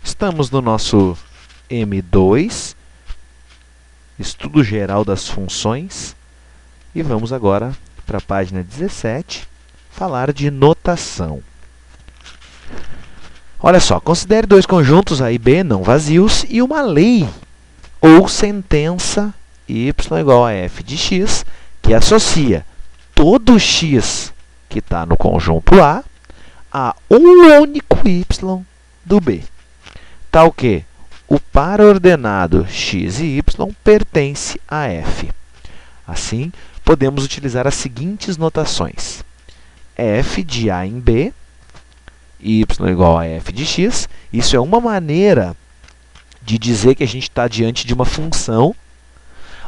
Estamos no nosso M2, Estudo Geral das Funções, e vamos agora para a página 17, falar de notação. Olha só, considere dois conjuntos A e B não vazios e uma lei ou sentença y igual a f de x, que associa todo x que está no conjunto A a um único y do B. Tal que o par ordenado x e y pertence a f. Assim, podemos utilizar as seguintes notações. F de A em B, y igual a f de x. Isso é uma maneira de dizer que a gente está diante de uma função.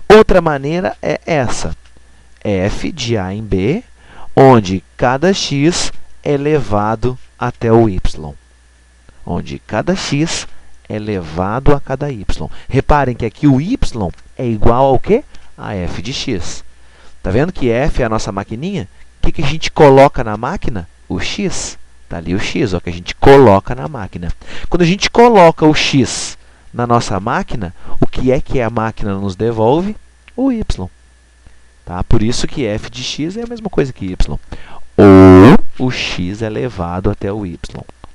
Outra maneira é essa. F de A em B, onde cada x é elevado até o y. Onde cada x é elevado a cada y. Reparem que aqui o y é igual ao quê? A f de x. Está vendo que f é a nossa maquininha? O que a gente coloca na máquina? O x. Está ali o x, ó, que a gente coloca na máquina. Quando a gente coloca o x na nossa máquina, o que a máquina nos devolve? O y. Tá? Por isso que f de x é a mesma coisa que y. Ou o x é elevado até o y.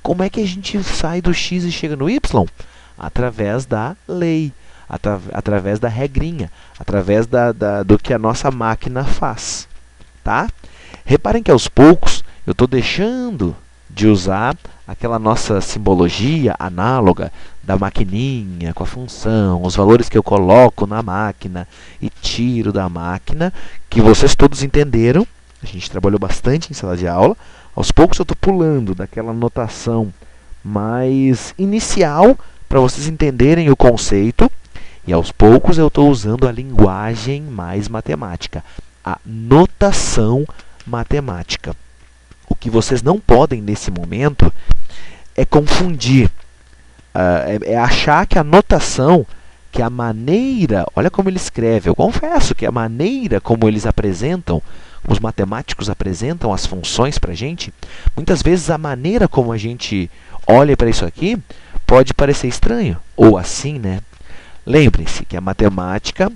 Como é que a gente sai do x e chega no y? Através da lei, através da regrinha, através do que a nossa máquina faz. Tá? Reparem que aos poucos eu estou deixando de usar aquela nossa simbologia análoga da maquininha com a função, os valores que eu coloco na máquina e tiro da máquina, que vocês todos entenderam. A gente trabalhou bastante em sala de aula. Aos poucos eu estou pulando daquela notação mais inicial para vocês entenderem o conceito. E aos poucos eu estou usando a linguagem mais matemática, a notação matemática. O que vocês não podem nesse momento é confundir, é achar que a notação, que a maneira, olha como ele escreve, eu confesso que a maneira como eles apresentam, os matemáticos apresentam as funções para a gente, muitas vezes a maneira como a gente olha para isso aqui pode parecer estranho, ou assim, né? Lembrem-se que a matemática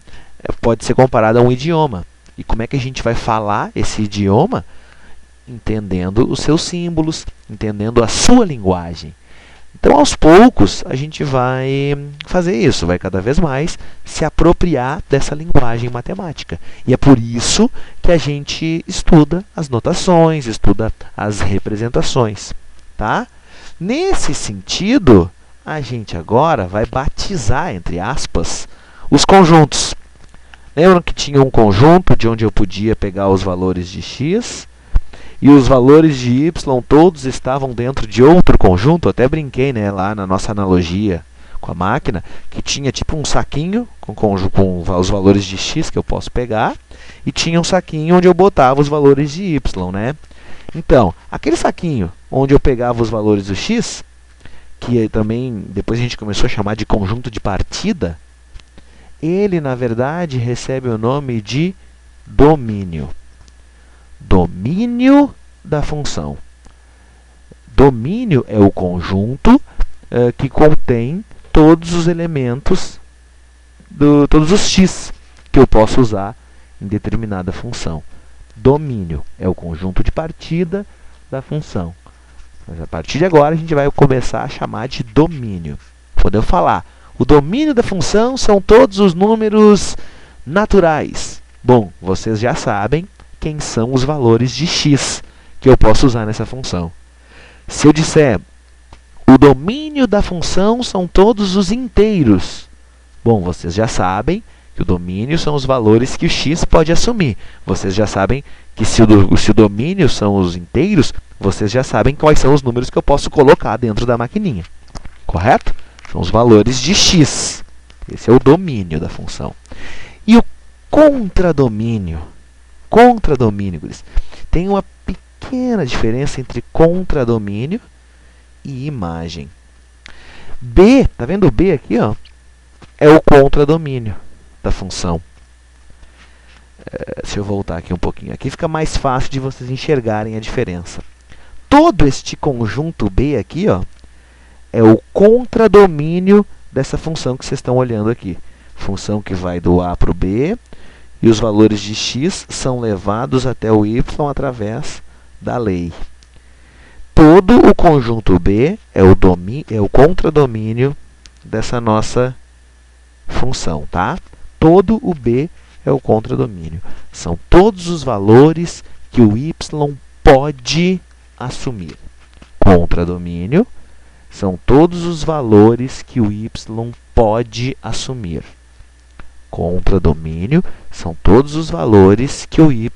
pode ser comparada a um idioma. E como é que a gente vai falar esse idioma? Entendendo os seus símbolos, entendendo a sua linguagem. Então, aos poucos, a gente vai fazer isso, vai cada vez mais se apropriar dessa linguagem matemática. E é por isso que a gente estuda as notações, estuda as representações. Tá? Nesse sentido, a gente agora vai batizar, entre aspas, os conjuntos. Lembram que tinha um conjunto de onde eu podia pegar os valores de x e os valores de y todos estavam dentro de outro conjunto? Eu até brinquei, né, lá na nossa analogia com a máquina, que tinha tipo um saquinho com os valores de x que eu posso pegar, e tinha um saquinho onde eu botava os valores de y, né? Então, aquele saquinho onde eu pegava os valores do x, que também depois a gente começou a chamar de conjunto de partida, ele, na verdade, recebe o nome de domínio. Domínio da função. Domínio é o conjunto que contém todos os elementos, todos os x que eu posso usar em determinada função. Domínio é o conjunto de partida da função. Mas a partir de agora a gente vai começar a chamar de domínio. Quando eu falar, o domínio da função são todos os números naturais. Bom, vocês já sabem quem são os valores de x que eu posso usar nessa função. Se eu disser, o domínio da função são todos os inteiros. Bom, vocês já sabem que o domínio são os valores que o x pode assumir. Vocês já sabem que se o domínio são os inteiros, vocês já sabem quais são os números que eu posso colocar dentro da maquininha. Correto? São os valores de x. Esse é o domínio da função. E o contradomínio? Contradomínio, guris. Tem uma pequena diferença entre contradomínio e imagem. B, tá vendo o B aqui, ó? É o contradomínio da função. Deixa eu voltar aqui um pouquinho. Aqui fica mais fácil de vocês enxergarem a diferença. Todo este conjunto B aqui, ó, é o contradomínio dessa função que vocês estão olhando aqui. Função que vai do a para o b, e os valores de x são levados até o y através da lei. Todo o conjunto B é o contradomínio dessa nossa função, tá? Todo o B é o contradomínio. São todos os valores que o y pode assumir. Contradomínio são todos os valores que o y pode assumir. Contradomínio são todos os valores que o y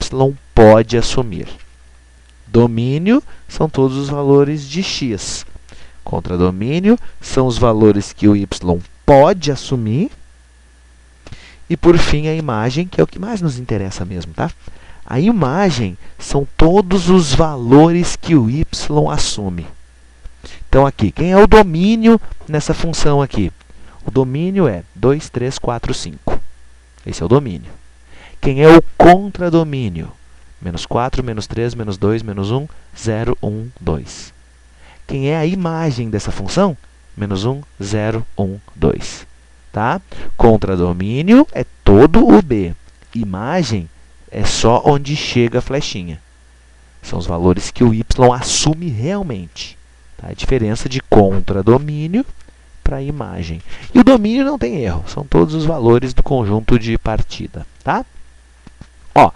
pode assumir. Domínio são todos os valores de x. Contradomínio são os valores que o y pode assumir. E, por fim, a imagem, que é o que mais nos interessa mesmo, tá? A imagem são todos os valores que o y assume. Então, aqui, quem é o domínio nessa função aqui? O domínio é 2, 3, 4, 5. Esse é o domínio. Quem é o contradomínio? Menos 4, menos 3, menos 2, menos 1, 0, 1, 2. Quem é a imagem dessa função? Menos 1, 0, 1, 2. Tá? Contradomínio é todo o B. Imagem é só onde chega a flechinha. São os valores que o y assume realmente. Tá? A diferença de contradomínio para imagem. E o domínio não tem erro. São todos os valores do conjunto de partida. Tá? Ó,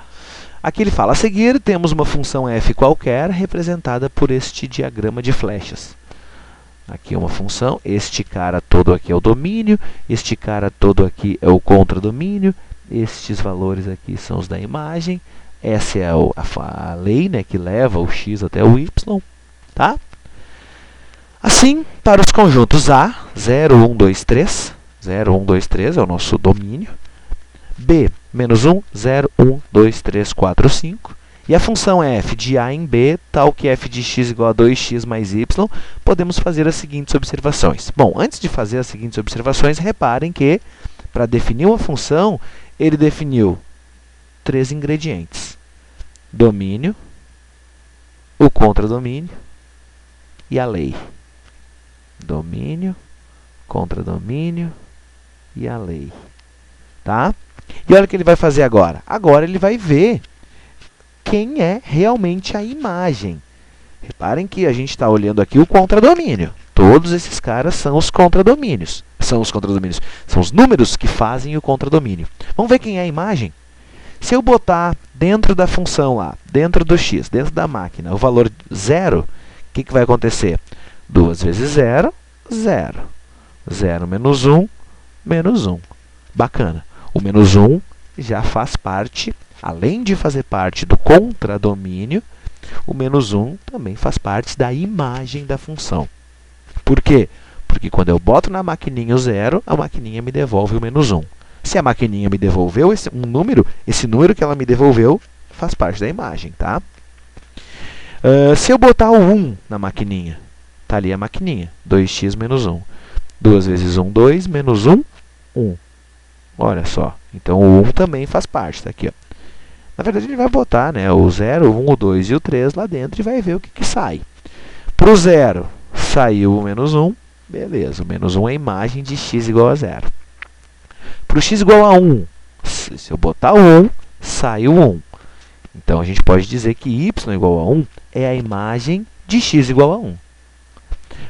aqui ele fala, a seguir temos uma função f qualquer representada por este diagrama de flechas. Aqui é uma função, este cara todo aqui é o domínio, este cara todo aqui é o contradomínio, estes valores aqui são os da imagem, essa é a lei, né, que leva o x até o y, tá? Assim, para os conjuntos A, 0, 1, 2, 3, 0, 1, 2, 3 é o nosso domínio, B, menos 1, 0, 1, 2, 3, 4, 5, e a função f de a em b, tal que f de x igual a 2x mais y, podemos fazer as seguintes observações. Bom, antes de fazer as seguintes observações, reparem que, para definir uma função, ele definiu 3 ingredientes. Domínio, o contradomínio e a lei. Domínio, contradomínio e a lei. Tá? E olha o que ele vai fazer agora. Agora ele vai ver quem é realmente a imagem. Reparem que a gente está olhando aqui o contradomínio. Todos esses caras são os contradomínios. São os números que fazem o contradomínio. Vamos ver quem é a imagem? Se eu botar dentro da função lá, dentro do x, dentro da máquina, o valor 0, o que vai acontecer? 2 vezes 0, 0. 0 menos 1, menos 1. Bacana. O menos 1 já faz parte, além de fazer parte do contradomínio, o menos 1 também faz parte da imagem da função. Por quê? Porque quando eu boto na maquininha o 0, a maquininha me devolve o menos 1. Se a maquininha me devolveu um número, esse número que ela me devolveu faz parte da imagem, tá? Se eu botar o 1 na maquininha, está ali a maquininha, 2x menos 1. 2 vezes 1, 2, menos 1, 1. Olha só, então o 1 também faz parte, está aqui, ó. Na verdade, ele vai botar, né, o 0, o 1, o 2 e o 3 lá dentro e vai ver o que sai. Para o 0, saiu o menos 1. Beleza, o menos 1 é a imagem de x igual a 0. Para o x igual a 1, se eu botar o 1, sai o 1. Então, a gente pode dizer que y igual a 1 é a imagem de x igual a 1.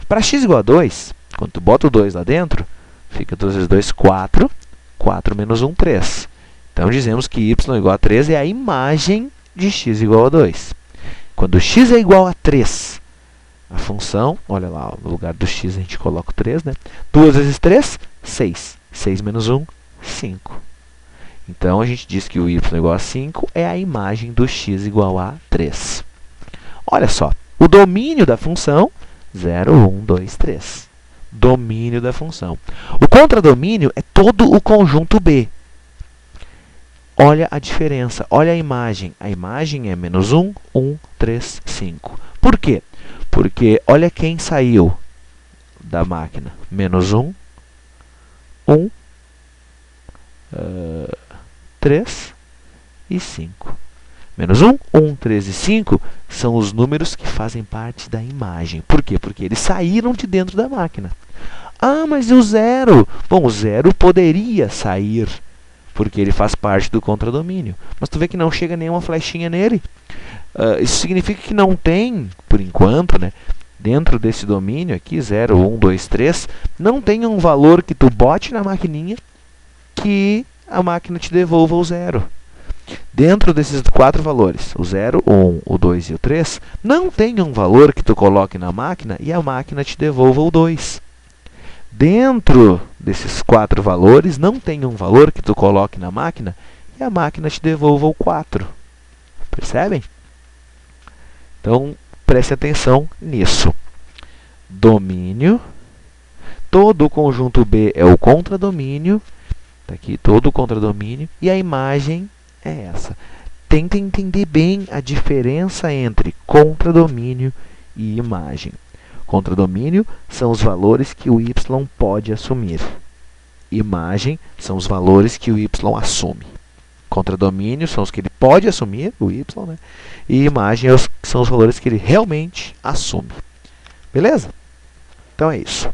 Para x igual a 2, quando tu bota o 2 lá dentro, fica 2 vezes 2, 4. 4 menos 1, 3. Então, dizemos que y igual a 3 é a imagem de x igual a 2. Quando x é igual a 3, a função, olha lá, no lugar do x a gente coloca o 3, né? 2 vezes 3, 6. 6 menos 1, 5. Então, a gente diz que o y igual a 5 é a imagem do x igual a 3. Olha só, o domínio da função, 0, 1, 2, 3. Domínio da função. O contradomínio é todo o conjunto B. Olha a diferença, olha a imagem. A imagem é menos 1, 1, 3, 5. Por quê? Porque olha quem saiu da máquina. Menos 1, 1, 3 e 5. Menos 1, 1, 3 e 5 são os números que fazem parte da imagem. Por quê? Porque eles saíram de dentro da máquina. Ah, mas e o 0? Bom, o 0 poderia sair, porque ele faz parte do contradomínio. Mas tu vê que não chega nenhuma flechinha nele. Isso significa que não tem, por enquanto, né, dentro desse domínio aqui, 0, 1, 2, 3, não tem um valor que tu bote na maquininha que a máquina te devolva o 0. Dentro desses 4 valores, o 0, o 1, o 2 e o 3, não tem um valor que tu coloque na máquina e a máquina te devolva o 2. Dentro desses 4 valores, não tem um valor que tu coloque na máquina e a máquina te devolva o 4. Percebem? Então, preste atenção nisso. Domínio. Todo o conjunto B é o contradomínio. Está aqui todo o contradomínio. E a imagem é essa. Tenta entender bem a diferença entre contradomínio e imagem. Contradomínio são os valores que o y pode assumir. Imagem são os valores que o y assume. Contradomínio são os que ele pode assumir, o y, né? E imagem são os valores que ele realmente assume. Beleza? Então é isso.